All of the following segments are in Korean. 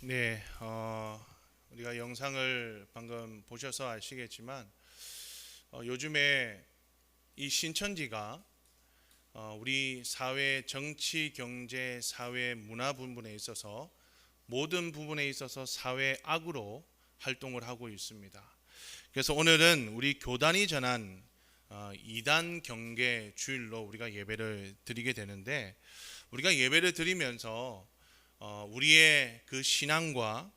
네, 우리가 영상을 방금 보셔서 아시겠지만 요즘에 이 신천지가 우리 사회 정치, 경제, 사회, 문화 부분에 있어서 모든 부분에 있어서 사회 악으로 활동을 하고 있습니다. 그래서 오늘은 우리 교단이 전한 이단 경계 주일로 우리가 예배를 드리게 되는데, 우리가 예배를 드리면서 우리의 그 신앙과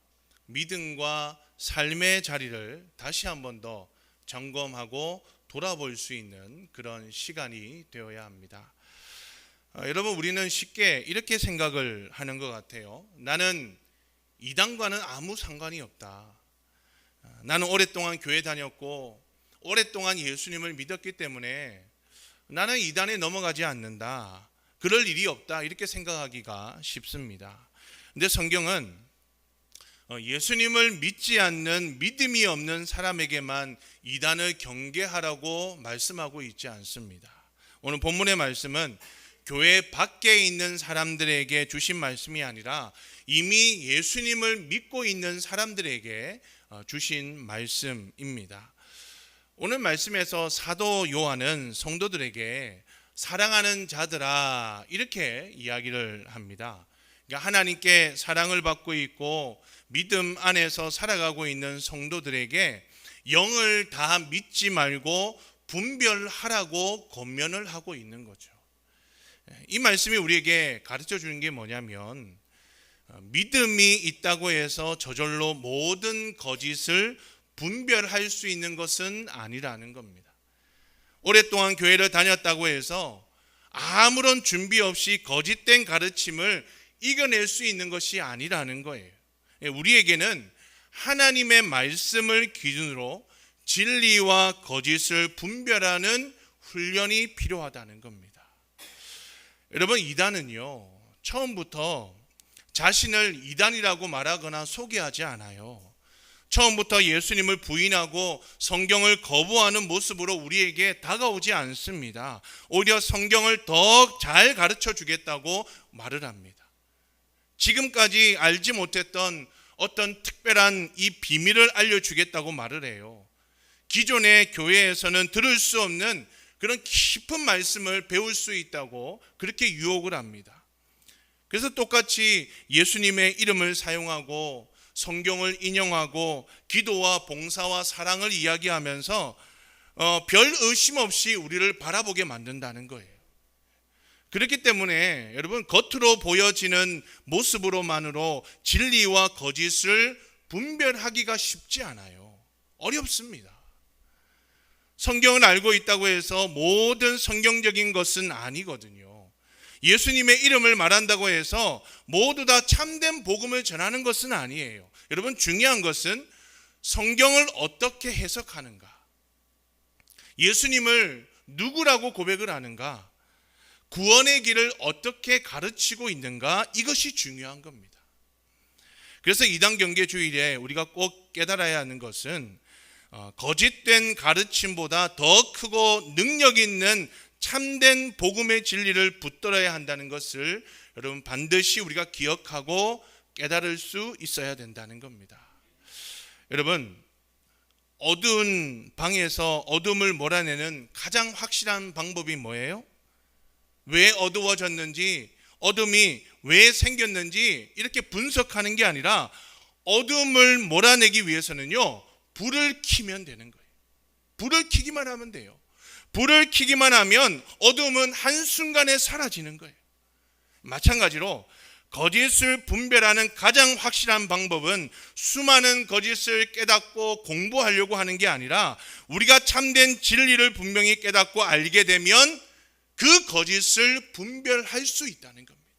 믿음과 삶의 자리를 다시 한 번 더 점검하고 돌아볼 수 있는 그런 시간이 되어야 합니다. 여러분, 우리는 쉽게 이렇게 생각을 하는 것 같아요. 나는 이단과는 아무 상관이 없다. 나는 오랫동안 교회 다녔고 오랫동안 예수님을 믿었기 때문에 나는 이단에 넘어가지 않는다. 그럴 일이 없다. 이렇게 생각하기가 쉽습니다. 근데 성경은 예수님을 믿지 않는 믿음이 없는 사람에게만 이단을 경계하라고 말씀하고 있지 않습니다. 오늘 본문의 말씀은 교회 밖에 있는 사람들에게 주신 말씀이 아니라 이미 예수님을 믿고 있는 사람들에게 주신 말씀입니다. 오늘 말씀에서 사도 요한은 성도들에게 사랑하는 자들아 이렇게 이야기를 합니다. 그러니까 하나님께 사랑을 받고 있고 믿음 안에서 살아가고 있는 성도들에게 영을 다 믿지 말고 분별하라고 권면을 하고 있는 거죠. 이 말씀이 우리에게 가르쳐 주는 게 뭐냐면, 믿음이 있다고 해서 저절로 모든 거짓을 분별할 수 있는 것은 아니라는 겁니다. 오랫동안 교회를 다녔다고 해서 아무런 준비 없이 거짓된 가르침을 이겨낼 수 있는 것이 아니라는 거예요. 우리에게는 하나님의 말씀을 기준으로 진리와 거짓을 분별하는 훈련이 필요하다는 겁니다. 여러분, 이단은요, 처음부터 자신을 이단이라고 말하거나 소개하지 않아요. 처음부터 예수님을 부인하고 성경을 거부하는 모습으로 우리에게 다가오지 않습니다. 오히려 성경을 더 잘 가르쳐 주겠다고 말을 합니다. 지금까지 알지 못했던 어떤 특별한 이 비밀을 알려주겠다고 말을 해요. 기존의 교회에서는 들을 수 없는 그런 깊은 말씀을 배울 수 있다고 그렇게 유혹을 합니다. 그래서 똑같이 예수님의 이름을 사용하고 성경을 인용하고 기도와 봉사와 사랑을 이야기하면서 별 의심 없이 우리를 바라보게 만든다는 거예요. 그렇기 때문에 여러분, 겉으로 보여지는 모습으로만으로 진리와 거짓을 분별하기가 쉽지 않아요. 어렵습니다. 성경을 알고 있다고 해서 모든 성경적인 것은 아니거든요. 예수님의 이름을 말한다고 해서 모두 다 참된 복음을 전하는 것은 아니에요. 여러분, 중요한 것은 성경을 어떻게 해석하는가, 예수님을 누구라고 고백을 하는가, 구원의 길을 어떻게 가르치고 있는가, 이것이 중요한 겁니다. 그래서 이단 경계 주일에 우리가 꼭 깨달아야 하는 것은 거짓된 가르침보다 더 크고 능력 있는 참된 복음의 진리를 붙들어야 한다는 것을 여러분 반드시 우리가 기억하고 깨달을 수 있어야 된다는 겁니다. 여러분, 어두운 방에서 어둠을 몰아내는 가장 확실한 방법이 뭐예요? 왜 어두워졌는지, 어둠이 왜 생겼는지 이렇게 분석하는 게 아니라 어둠을 몰아내기 위해서는요, 불을 켜면 되는 거예요. 불을 켜기만 하면 돼요. 불을 켜기만 하면 어둠은 한순간에 사라지는 거예요. 마찬가지로 거짓을 분별하는 가장 확실한 방법은 수많은 거짓을 깨닫고 공부하려고 하는 게 아니라 우리가 참된 진리를 분명히 깨닫고 알게 되면 그 거짓을 분별할 수 있다는 겁니다.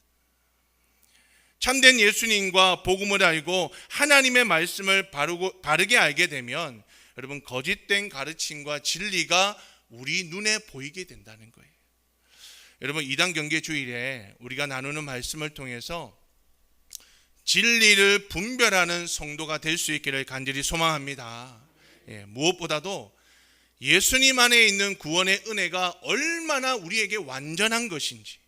참된 예수님과 복음을 알고 하나님의 말씀을 바르게 알게 되면 여러분, 거짓된 가르침과 진리가 우리 눈에 보이게 된다는 거예요. 여러분, 이단 경계 주일에 우리가 나누는 말씀을 통해서 진리를 분별하는 성도가 될 수 있기를 간절히 소망합니다. 무엇보다도 예수님 안에 있는 구원의 은혜가 얼마나 우리에게 완전한 것인지,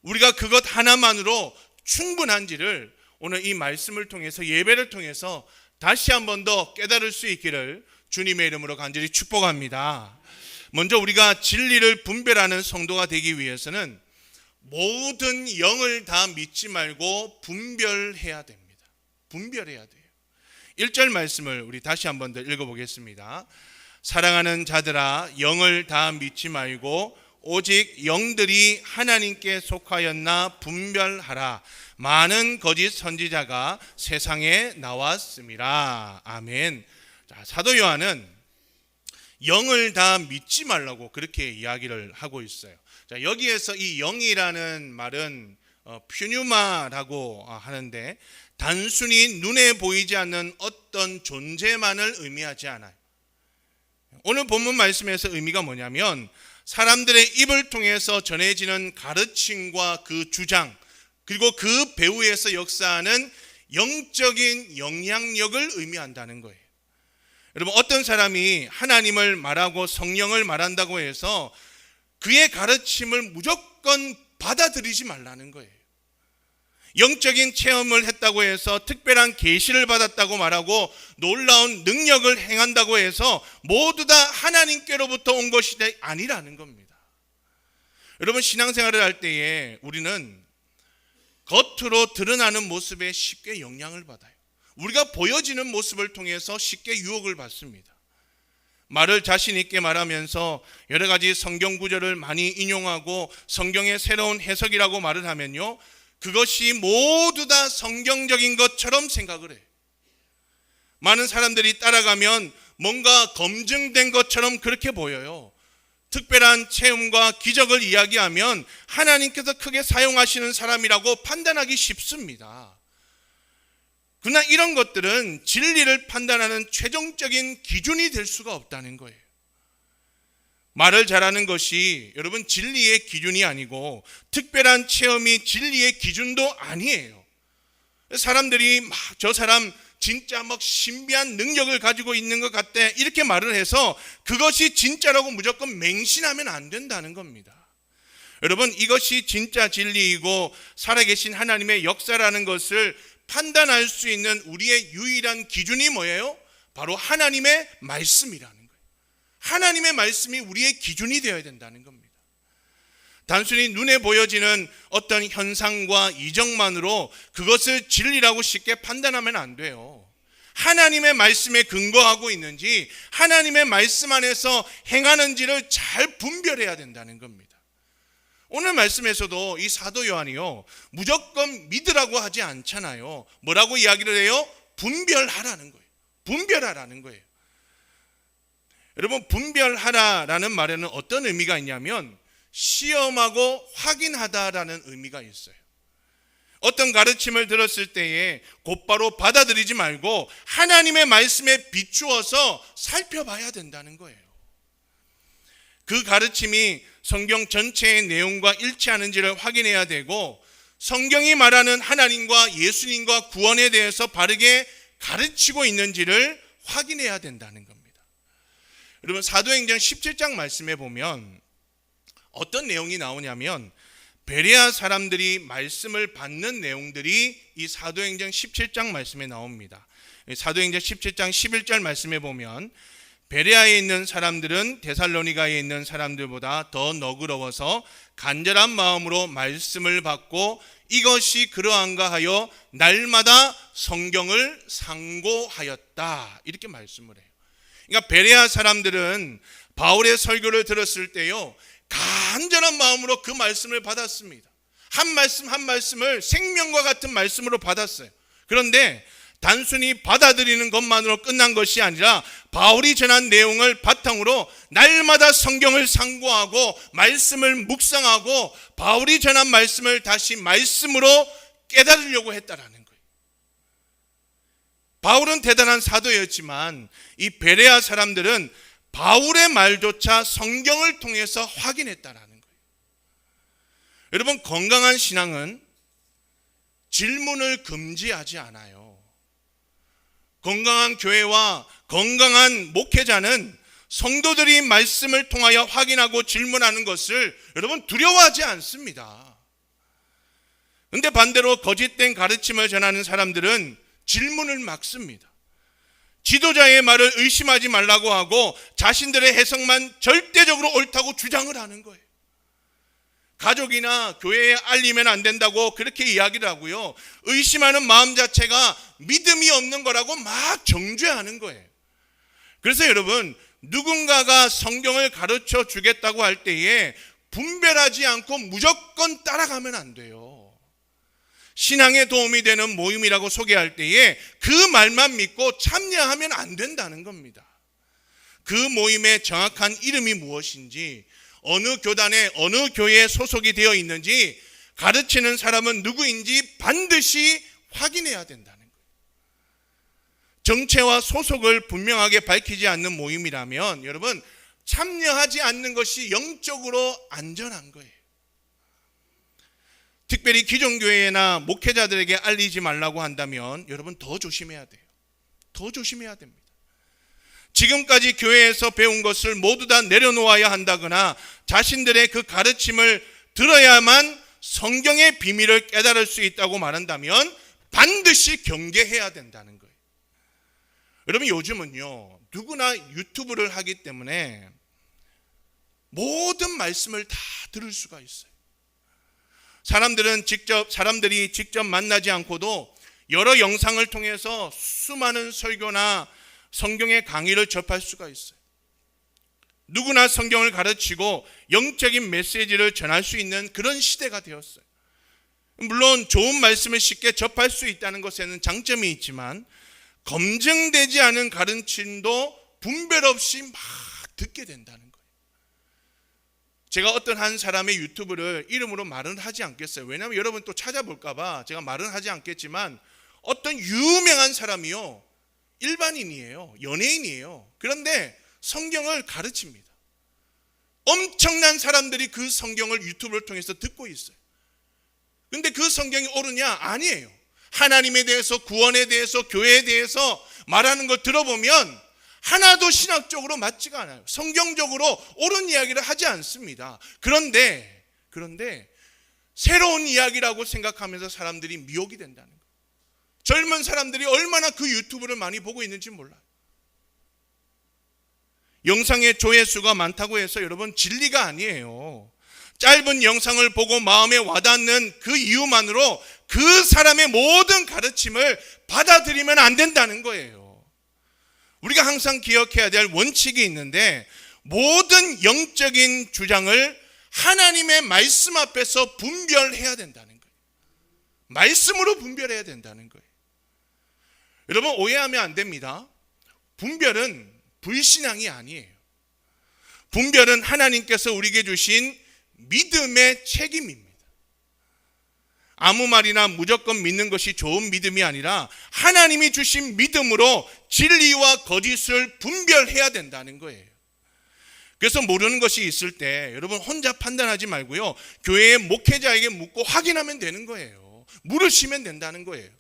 우리가 그것 하나만으로 충분한지를 오늘 이 말씀을 통해서, 예배를 통해서 다시 한 번 더 깨달을 수 있기를 주님의 이름으로 간절히 축복합니다. 먼저 우리가 진리를 분별하는 성도가 되기 위해서는 모든 영을 다 믿지 말고 분별해야 됩니다. 분별해야 돼요. 1절 말씀을 우리 다시 한 번 더 읽어보겠습니다. 사랑하는 자들아, 영을 다 믿지 말고 오직 영들이 하나님께 속하였나 분별하라. 많은 거짓 선지자가 세상에 나왔음이라. 아멘. 자, 사도 요한은 영을 다 믿지 말라고 그렇게 이야기를 하고 있어요. 자, 여기에서 이 영이라는 말은 퓨뉴마라고 하는데 단순히 눈에 보이지 않는 어떤 존재만을 의미하지 않아요. 오늘 본문 말씀에서 의미가 뭐냐면 사람들의 입을 통해서 전해지는 가르침과 그 주장, 그리고 그 배후에서 역사하는 영적인 영향력을 의미한다는 거예요. 여러분, 어떤 사람이 하나님을 말하고 성령을 말한다고 해서 그의 가르침을 무조건 받아들이지 말라는 거예요. 영적인 체험을 했다고 해서 특별한 계시를 받았다고 말하고 놀라운 능력을 행한다고 해서 모두 다 하나님께로부터 온 것이 아니라는 겁니다. 여러분, 신앙생활을 할 때에 우리는 겉으로 드러나는 모습에 쉽게 영향을 받아요. 우리가 보여지는 모습을 통해서 쉽게 유혹을 받습니다. 말을 자신 있게 말하면서 여러 가지 성경 구절을 많이 인용하고 성경의 새로운 해석이라고 말을 하면요, 그것이 모두 다 성경적인 것처럼 생각을 해요. 많은 사람들이 따라가면 뭔가 검증된 것처럼 그렇게 보여요. 특별한 체험과 기적을 이야기하면 하나님께서 크게 사용하시는 사람이라고 판단하기 쉽습니다. 그러나 이런 것들은 진리를 판단하는 최종적인 기준이 될 수가 없다는 거예요. 말을 잘하는 것이 여러분 진리의 기준이 아니고 특별한 체험이 진리의 기준도 아니에요. 사람들이 막 저 사람 진짜 막 신비한 능력을 가지고 있는 것 같대 이렇게 말을 해서 그것이 진짜라고 무조건 맹신하면 안 된다는 겁니다. 여러분, 이것이 진짜 진리이고 살아계신 하나님의 역사라는 것을 판단할 수 있는 우리의 유일한 기준이 뭐예요? 바로 하나님의 말씀이라는 거예요. 하나님의 말씀이 우리의 기준이 되어야 된다는 겁니다. 단순히 눈에 보여지는 어떤 현상과 이정만으로 그것을 진리라고 쉽게 판단하면 안 돼요. 하나님의 말씀에 근거하고 있는지 하나님의 말씀 안에서 행하는지를 잘 분별해야 된다는 겁니다. 오늘 말씀에서도 이 사도 요한이요, 무조건 믿으라고 하지 않잖아요. 뭐라고 이야기를 해요? 분별하라는 거예요. 분별하라는 거예요. 여러분, 분별하라라는 말에는 어떤 의미가 있냐면 시험하고 확인하다라는 의미가 있어요. 어떤 가르침을 들었을 때에 곧바로 받아들이지 말고 하나님의 말씀에 비추어서 살펴봐야 된다는 거예요. 그 가르침이 성경 전체의 내용과 일치하는지를 확인해야 되고 성경이 말하는 하나님과 예수님과 구원에 대해서 바르게 가르치고 있는지를 확인해야 된다는 겁니다. 여러분, 사도행전 17장 말씀에 보면 어떤 내용이 나오냐면 베레아 사람들이 말씀을 받는 내용들이 이 사도행전 17장 말씀에 나옵니다. 사도행전 17장 11절 말씀에 보면 베레아에 있는 사람들은 데살로니가에 있는 사람들보다 더 너그러워서 간절한 마음으로 말씀을 받고 이것이 그러한가 하여 날마다 성경을 상고하였다. 이렇게 말씀을 해요. 그러니까 베레아 사람들은 바울의 설교를 들었을 때요, 간절한 마음으로 그 말씀을 받았습니다. 한 말씀 한 말씀을 생명과 같은 말씀으로 받았어요. 그런데 단순히 받아들이는 것만으로 끝난 것이 아니라 바울이 전한 내용을 바탕으로 날마다 성경을 상고하고 말씀을 묵상하고 바울이 전한 말씀을 다시 말씀으로 깨달으려고 했다라는 거예요. 바울은 대단한 사도였지만 이 베레아 사람들은 바울의 말조차 성경을 통해서 확인했다라는 거예요. 여러분, 건강한 신앙은 질문을 금지하지 않아요. 건강한 교회와 건강한 목회자는 성도들이 말씀을 통하여 확인하고 질문하는 것을 여러분 두려워하지 않습니다. 근데 반대로 거짓된 가르침을 전하는 사람들은 질문을 막습니다. 지도자의 말을 의심하지 말라고 하고 자신들의 해석만 절대적으로 옳다고 주장을 하는 거예요. 가족이나 교회에 알리면 안 된다고 그렇게 이야기를 하고요. 의심하는 마음 자체가 믿음이 없는 거라고 막 정죄하는 거예요. 그래서 여러분, 누군가가 성경을 가르쳐 주겠다고 할 때에 분별하지 않고 무조건 따라가면 안 돼요. 신앙에 도움이 되는 모임이라고 소개할 때에 그 말만 믿고 참여하면 안 된다는 겁니다. 그 모임의 정확한 이름이 무엇인지, 어느 교단에 어느 교회에 소속이 되어 있는지, 가르치는 사람은 누구인지 반드시 확인해야 된다는 거예요. 정체와 소속을 분명하게 밝히지 않는 모임이라면 여러분, 참여하지 않는 것이 영적으로 안전한 거예요. 특별히 기존교회나 목회자들에게 알리지 말라고 한다면 여러분 더 조심해야 돼요. 더 조심해야 됩니다. 지금까지 교회에서 배운 것을 모두 다 내려놓아야 한다거나 자신들의 그 가르침을 들어야만 성경의 비밀을 깨달을 수 있다고 말한다면 반드시 경계해야 된다는 거예요. 여러분, 요즘은요, 누구나 유튜브를 하기 때문에 모든 말씀을 다 들을 수가 있어요. 사람들이 직접 만나지 않고도 여러 영상을 통해서 수많은 설교나 성경의 강의를 접할 수가 있어요. 누구나 성경을 가르치고 영적인 메시지를 전할 수 있는 그런 시대가 되었어요. 물론 좋은 말씀을 쉽게 접할 수 있다는 것에는 장점이 있지만 검증되지 않은 가르침도 분별 없이 막 듣게 된다는 거예요. 제가 어떤 한 사람의 유튜브를 이름으로 말은 하지 않겠어요. 왜냐하면 여러분 또 찾아볼까 봐 제가 말은 하지 않겠지만, 어떤 유명한 사람이요, 일반인이에요. 연예인이에요. 그런데 성경을 가르칩니다. 엄청난 사람들이 그 성경을 유튜브를 통해서 듣고 있어요. 근데 그 성경이 옳으냐? 아니에요. 하나님에 대해서, 구원에 대해서, 교회에 대해서 말하는 걸 들어보면 하나도 신학적으로 맞지가 않아요. 성경적으로 옳은 이야기를 하지 않습니다. 그런데 새로운 이야기라고 생각하면서 사람들이 미혹이 된다는 거예요. 젊은 사람들이 얼마나 그 유튜브를 많이 보고 있는지 몰라요. 영상의 조회수가 많다고 해서 여러분 진리가 아니에요. 짧은 영상을 보고 마음에 와닿는 그 이유만으로 그 사람의 모든 가르침을 받아들이면 안 된다는 거예요. 우리가 항상 기억해야 될 원칙이 있는데, 모든 영적인 주장을 하나님의 말씀 앞에서 분별해야 된다는 거예요. 말씀으로 분별해야 된다는 거예요. 여러분, 오해하면 안 됩니다. 분별은 불신앙이 아니에요. 분별은 하나님께서 우리에게 주신 믿음의 책임입니다. 아무 말이나 무조건 믿는 것이 좋은 믿음이 아니라 하나님이 주신 믿음으로 진리와 거짓을 분별해야 된다는 거예요. 그래서 모르는 것이 있을 때 여러분 혼자 판단하지 말고요, 교회의 목회자에게 묻고 확인하면 되는 거예요. 물으시면 된다는 거예요.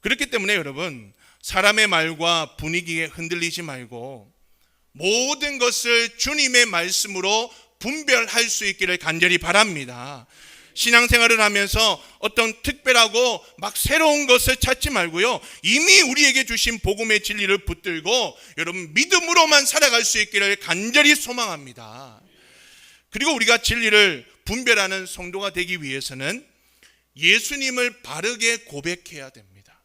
그렇기 때문에 여러분, 사람의 말과 분위기에 흔들리지 말고 모든 것을 주님의 말씀으로 분별할 수 있기를 간절히 바랍니다. 신앙생활을 하면서 어떤 특별하고 막 새로운 것을 찾지 말고요, 이미 우리에게 주신 복음의 진리를 붙들고 여러분 믿음으로만 살아갈 수 있기를 간절히 소망합니다. 그리고 우리가 진리를 분별하는 성도가 되기 위해서는 예수님을 바르게 고백해야 됩니다.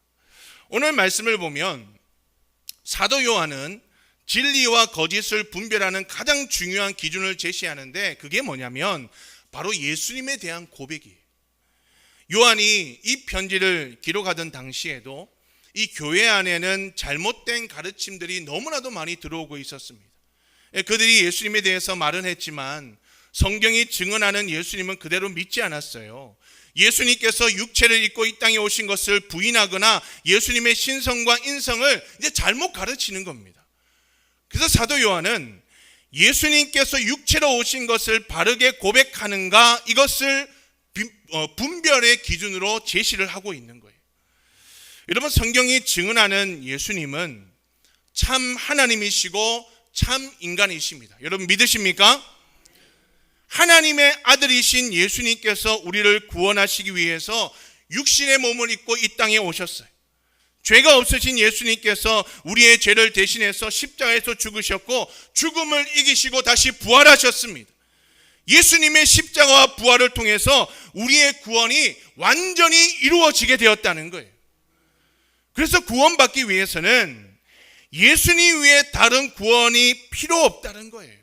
오늘 말씀을 보면 사도 요한은 진리와 거짓을 분별하는 가장 중요한 기준을 제시하는데, 그게 뭐냐면 바로 예수님에 대한 고백이에요. 요한이 이 편지를 기록하던 당시에도 이 교회 안에는 잘못된 가르침들이 너무나도 많이 들어오고 있었습니다. 그들이 예수님에 대해서 말은 했지만 성경이 증언하는 예수님은 그대로 믿지 않았어요. 예수님께서 육체를 입고 이 땅에 오신 것을 부인하거나 예수님의 신성과 인성을 이제 잘못 가르치는 겁니다. 그래서 사도 요한은 예수님께서 육체로 오신 것을 바르게 고백하는가, 이것을 분별의 기준으로 제시를 하고 있는 거예요. 여러분, 성경이 증언하는 예수님은 참 하나님이시고 참 인간이십니다. 여러분 믿으십니까? 하나님의 아들이신 예수님께서 우리를 구원하시기 위해서 육신의 몸을 입고 이 땅에 오셨어요. 죄가 없으신 예수님께서 우리의 죄를 대신해서 십자가에서 죽으셨고 죽음을 이기시고 다시 부활하셨습니다. 예수님의 십자가와 부활을 통해서 우리의 구원이 완전히 이루어지게 되었다는 거예요. 그래서 구원받기 위해서는 예수님 외에 다른 구원이 필요 없다는 거예요.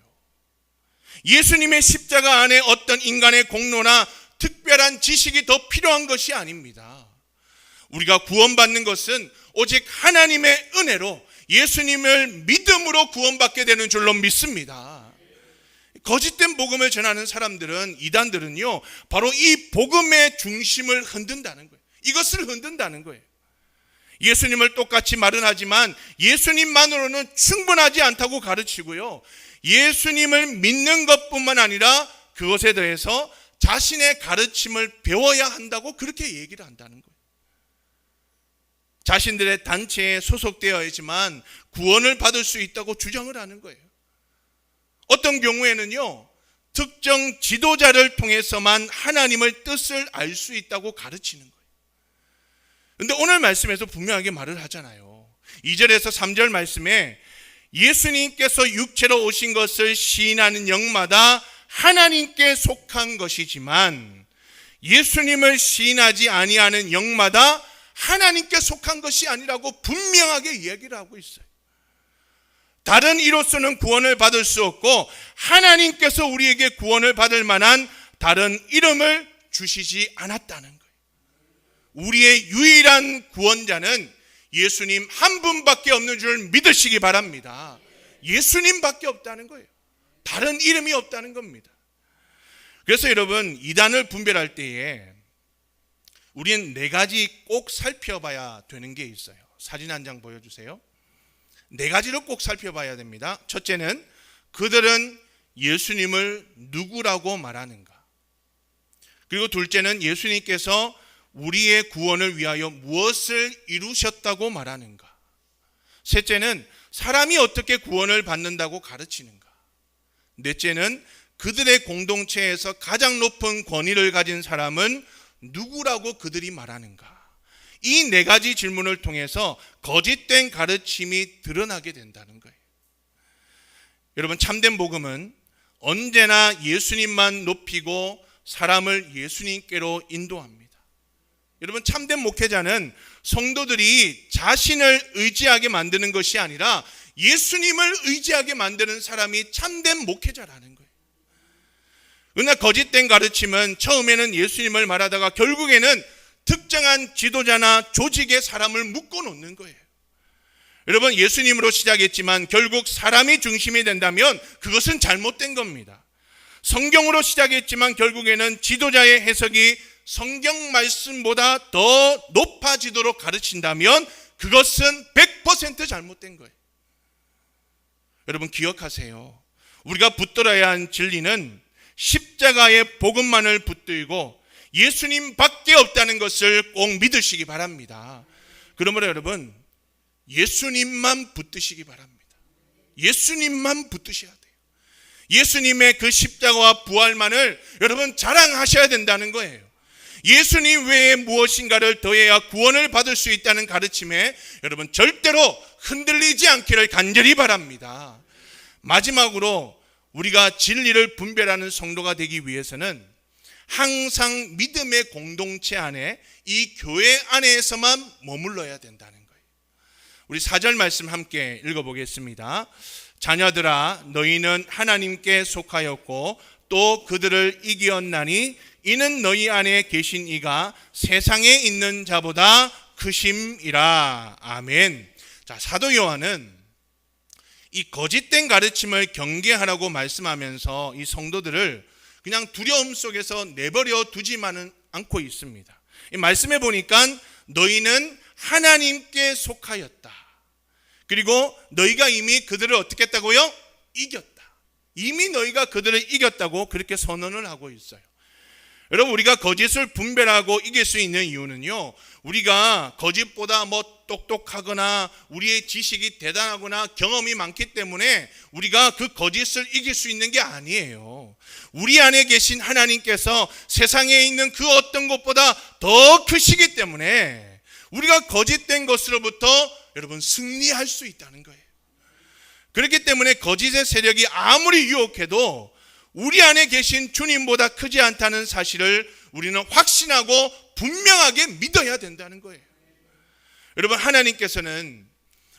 예수님의 십자가 안에 어떤 인간의 공로나 특별한 지식이 더 필요한 것이 아닙니다. 우리가 구원받는 것은 오직 하나님의 은혜로 예수님을 믿음으로 구원받게 되는 줄로 믿습니다. 거짓된 복음을 전하는 사람들은, 이단들은요, 바로 이 복음의 중심을 흔든다는 거예요. 이것을 흔든다는 거예요. 예수님을 똑같이 말은 하지만 예수님만으로는 충분하지 않다고 가르치고요, 예수님을 믿는 것뿐만 아니라 그것에 대해서 자신의 가르침을 배워야 한다고 그렇게 얘기를 한다는 거예요. 자신들의 단체에 소속되어야지만 구원을 받을 수 있다고 주장을 하는 거예요. 어떤 경우에는요, 특정 지도자를 통해서만 하나님의 뜻을 알 수 있다고 가르치는 거예요. 그런데 오늘 말씀에서 분명하게 말을 하잖아요. 2절에서 3절 말씀에 예수님께서 육체로 오신 것을 시인하는 영마다 하나님께 속한 것이지만 예수님을 시인하지 아니하는 영마다 하나님께 속한 것이 아니라고 분명하게 이야기를 하고 있어요. 다른 이로서는 구원을 받을 수 없고 하나님께서 우리에게 구원을 받을 만한 다른 이름을 주시지 않았다는 거예요. 우리의 유일한 구원자는 예수님 한 분밖에 없는 줄 믿으시기 바랍니다. 예수님밖에 없다는 거예요. 다른 이름이 없다는 겁니다. 그래서 여러분, 이단을 분별할 때에 우리는 4가지 꼭 살펴봐야 되는 게 있어요. 사진 한 장 보여주세요. 4가지를 꼭 살펴봐야 됩니다. 첫째는 그들은 예수님을 누구라고 말하는가. 그리고 둘째는 예수님께서 우리의 구원을 위하여 무엇을 이루셨다고 말하는가. 셋째는 사람이 어떻게 구원을 받는다고 가르치는가. 넷째는 그들의 공동체에서 가장 높은 권위를 가진 사람은 누구라고 그들이 말하는가. 이 4가지 질문을 통해서 거짓된 가르침이 드러나게 된다는 거예요. 여러분, 참된 복음은 언제나 예수님만 높이고 사람을 예수님께로 인도합니다. 여러분, 참된 목회자는 성도들이 자신을 의지하게 만드는 것이 아니라 예수님을 의지하게 만드는 사람이 참된 목회자라는 거예요. 그러나 거짓된 가르침은 처음에는 예수님을 말하다가 결국에는 특정한 지도자나 조직의 사람을 묶어 놓는 거예요. 여러분, 예수님으로 시작했지만 결국 사람이 중심이 된다면 그것은 잘못된 겁니다. 성경으로 시작했지만 결국에는 지도자의 해석이 성경 말씀보다 더 높아지도록 가르친다면 그것은 100% 잘못된 거예요. 여러분, 기억하세요. 우리가 붙들어야 한 진리는 십자가의 복음만을 붙들고 예수님 밖에 없다는 것을 꼭 믿으시기 바랍니다. 그러므로 여러분, 예수님만 붙드시기 바랍니다. 예수님만 붙드셔야 돼요. 예수님의 그 십자가와 부활만을 여러분 자랑하셔야 된다는 거예요. 예수님 외에 무엇인가를 더해야 구원을 받을 수 있다는 가르침에 여러분 절대로 흔들리지 않기를 간절히 바랍니다. 마지막으로 우리가 진리를 분별하는 성도가 되기 위해서는 항상 믿음의 공동체 안에, 이 교회 안에서만 머물러야 된다는 거예요. 우리 4절 말씀 함께 읽어보겠습니다. 자녀들아, 너희는 하나님께 속하였고 또 그들을 이기었나니 이는 너희 안에 계신 이가 세상에 있는 자보다 크심이라. 아멘. 자, 사도 요한은 이 거짓된 가르침을 경계하라고 말씀하면서 이 성도들을 그냥 두려움 속에서 내버려 두지만은 않고 있습니다. 이 말씀해 보니까 너희는 하나님께 속하였다. 그리고 너희가 이미 그들을 어떻게 했다고요? 이겼다. 이미 너희가 그들을 이겼다고 그렇게 선언을 하고 있어요. 여러분, 우리가 거짓을 분별하고 이길 수 있는 이유는요, 우리가 거짓보다 똑똑하거나 우리의 지식이 대단하거나 경험이 많기 때문에 우리가 그 거짓을 이길 수 있는 게 아니에요. 우리 안에 계신 하나님께서 세상에 있는 그 어떤 것보다 더 크시기 때문에 우리가 거짓된 것으로부터 여러분 승리할 수 있다는 거예요. 그렇기 때문에 거짓의 세력이 아무리 유혹해도 우리 안에 계신 주님보다 크지 않다는 사실을 우리는 확신하고 분명하게 믿어야 된다는 거예요. 여러분, 하나님께서는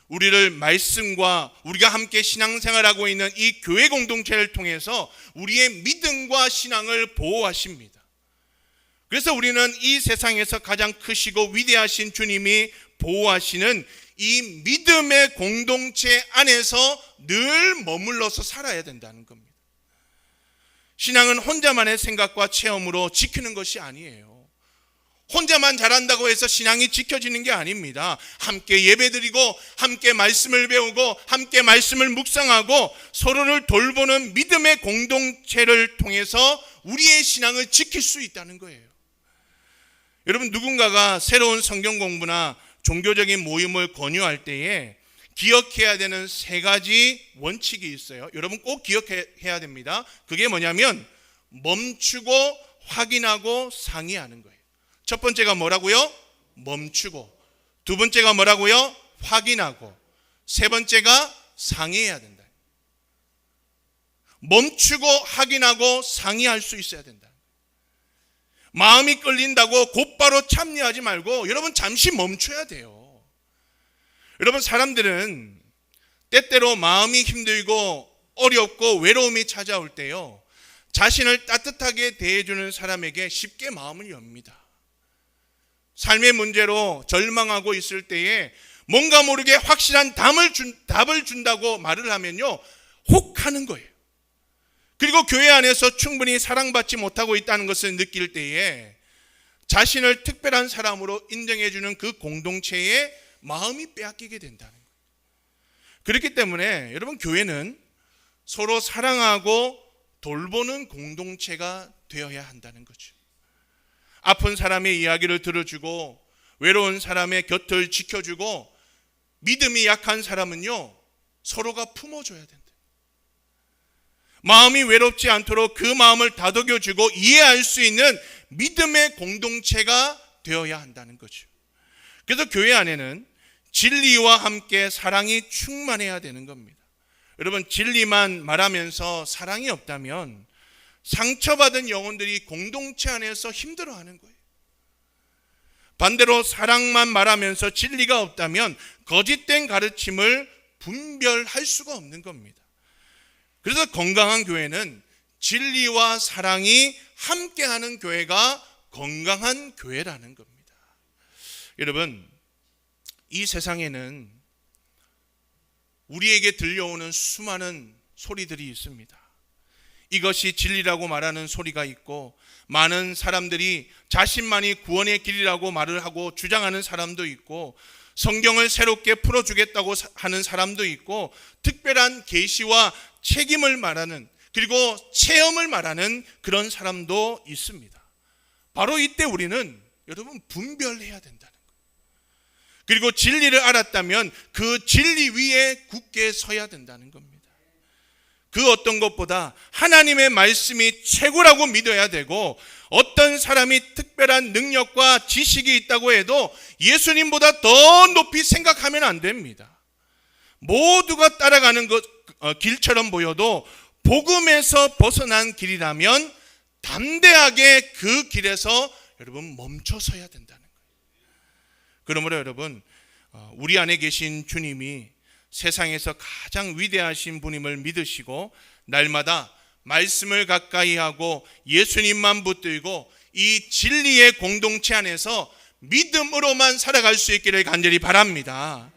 우리를 말씀과 우리가 함께 신앙생활하고 있는 이 교회 공동체를 통해서 우리의 믿음과 신앙을 보호하십니다. 그래서 우리는 이 세상에서 가장 크시고 위대하신 주님이 보호하시는 이 믿음의 공동체 안에서 늘 머물러서 살아야 된다는 겁니다. 신앙은 혼자만의 생각과 체험으로 지키는 것이 아니에요. 혼자만 잘한다고 해서 신앙이 지켜지는 게 아닙니다. 함께 예배드리고 함께 말씀을 배우고 함께 말씀을 묵상하고 서로를 돌보는 믿음의 공동체를 통해서 우리의 신앙을 지킬 수 있다는 거예요. 여러분, 누군가가 새로운 성경 공부나 종교적인 모임을 권유할 때에 기억해야 되는 3가지 원칙이 있어요. 여러분 꼭 기억해야 됩니다. 그게 뭐냐면 멈추고 확인하고 상의하는 거예요. 첫 번째가 뭐라고요? 멈추고. 두 번째가 뭐라고요? 확인하고. 세 번째가 상의해야 된다. 멈추고 확인하고 상의할 수 있어야 된다. 마음이 끌린다고 곧바로 참여하지 말고 여러분 잠시 멈춰야 돼요. 여러분, 사람들은 때때로 마음이 힘들고 어렵고 외로움이 찾아올 때요, 자신을 따뜻하게 대해주는 사람에게 쉽게 마음을 엽니다. 삶의 문제로 절망하고 있을 때에 뭔가 모르게 확실한 답을 준다고 말을 하면요, 혹하는 거예요. 그리고 교회 안에서 충분히 사랑받지 못하고 있다는 것을 느낄 때에 자신을 특별한 사람으로 인정해주는 그 공동체에 마음이 빼앗기게 된다는 거예요. 그렇기 때문에 여러분, 교회는 서로 사랑하고 돌보는 공동체가 되어야 한다는 거죠. 아픈 사람의 이야기를 들어주고 외로운 사람의 곁을 지켜주고 믿음이 약한 사람은요, 서로가 품어줘야 된다. 마음이 외롭지 않도록 그 마음을 다독여주고 이해할 수 있는 믿음의 공동체가 되어야 한다는 거죠. 그래서 교회 안에는 진리와 함께 사랑이 충만해야 되는 겁니다. 여러분, 진리만 말하면서 사랑이 없다면 상처받은 영혼들이 공동체 안에서 힘들어하는 거예요. 반대로 사랑만 말하면서 진리가 없다면 거짓된 가르침을 분별할 수가 없는 겁니다. 그래서 건강한 교회는 진리와 사랑이 함께하는 교회가 건강한 교회라는 겁니다. 여러분, 이 세상에는 우리에게 들려오는 수많은 소리들이 있습니다. 이것이 진리라고 말하는 소리가 있고, 많은 사람들이 자신만이 구원의 길이라고 말을 하고 주장하는 사람도 있고, 성경을 새롭게 풀어주겠다고 하는 사람도 있고, 특별한 계시와 책임을 말하는, 그리고 체험을 말하는 그런 사람도 있습니다. 바로 이때 우리는 여러분 분별해야 된다는 거예요. 그리고 진리를 알았다면 그 진리 위에 굳게 서야 된다는 겁니다. 그 어떤 것보다 하나님의 말씀이 최고라고 믿어야 되고, 어떤 사람이 특별한 능력과 지식이 있다고 해도 예수님보다 더 높이 생각하면 안 됩니다. 모두가 따라가는 길처럼 보여도 복음에서 벗어난 길이라면 담대하게 그 길에서 여러분 멈춰서야 된다는 거예요. 그러므로 여러분, 우리 안에 계신 주님이 세상에서 가장 위대하신 분임을 믿으시고 날마다 말씀을 가까이 하고 예수님만 붙들고 이 진리의 공동체 안에서 믿음으로만 살아갈 수 있기를 간절히 바랍니다.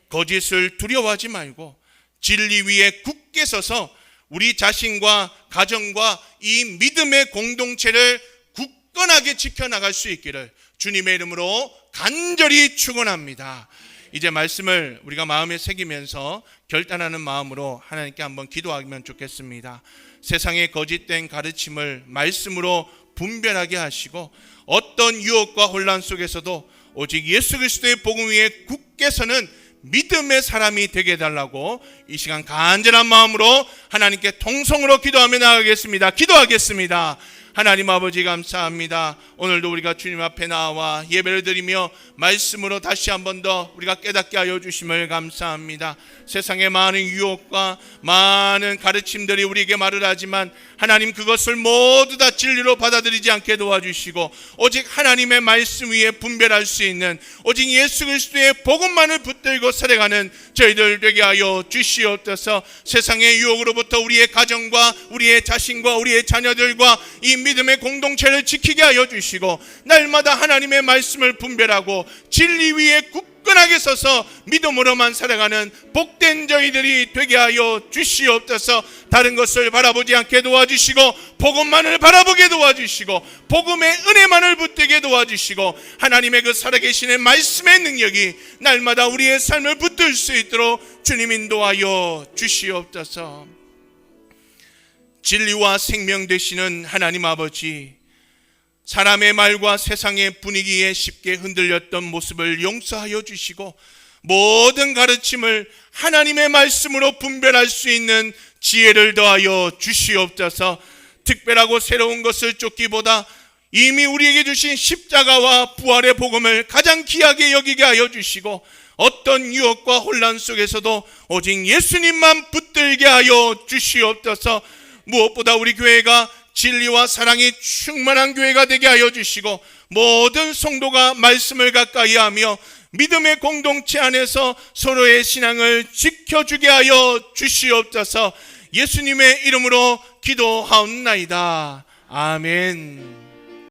거짓을 두려워하지 말고 진리 위에 굳게 서서 우리 자신과 가정과 이 믿음의 공동체를 굳건하게 지켜나갈 수 있기를 주님의 이름으로 간절히 축원합니다. 이제 말씀을 우리가 마음에 새기면서 결단하는 마음으로 하나님께 한번 기도하면 좋겠습니다. 세상의 거짓된 가르침을 말씀으로 분별하게 하시고 어떤 유혹과 혼란 속에서도 오직 예수 그리스도의 복음 위에 굳게 서는 믿음의 사람이 되게 해달라고 이 시간 간절한 마음으로 하나님께 통성으로 기도하며 나가겠습니다. 기도하겠습니다. 하나님 아버지 감사합니다. 오늘도 우리가 주님 앞에 나와 예배를 드리며 말씀으로 다시 한 번 더 우리가 깨닫게 하여 주심을 감사합니다. 세상의 많은 유혹과 많은 가르침들이 우리에게 말을 하지만 하나님 그것을 모두 다 진리로 받아들이지 않게 도와주시고 오직 하나님의 말씀 위에 분별할 수 있는 오직 예수 그리스도의 복음만을 붙들고 살아가는 저희들 되게 하여 주시옵소서. 세상의 유혹으로부터 우리의 가정과 우리의 자신과 우리의 자녀들과 이 믿음의 공동체를 지키게 하여 주시고 날마다 하나님의 말씀을 분별하고 진리 위에 굳건하게 서서 믿음으로만 살아가는 복된 저희들이 되게 하여 주시옵소서. 다른 것을 바라보지 않게 도와주시고 복음만을 바라보게 도와주시고 복음의 은혜만을 붙들게 도와주시고 하나님의 그 살아계시는 말씀의 능력이 날마다 우리의 삶을 붙들 수 있도록 주님 인도하여 주시옵소서. 진리와 생명 되시는 하나님 아버지, 사람의 말과 세상의 분위기에 쉽게 흔들렸던 모습을 용서하여 주시고 모든 가르침을 하나님의 말씀으로 분별할 수 있는 지혜를 더하여 주시옵소서. 특별하고 새로운 것을 쫓기보다 이미 우리에게 주신 십자가와 부활의 복음을 가장 귀하게 여기게 하여 주시고 어떤 유혹과 혼란 속에서도 오직 예수님만 붙들게 하여 주시옵소서. 무엇보다 우리 교회가 진리와 사랑이 충만한 교회가 되게 하여 주시고 모든 성도가 말씀을 가까이 하며 믿음의 공동체 안에서 서로의 신앙을 지켜주게 하여 주시옵소서. 예수님의 이름으로 기도하옵나이다. 아멘.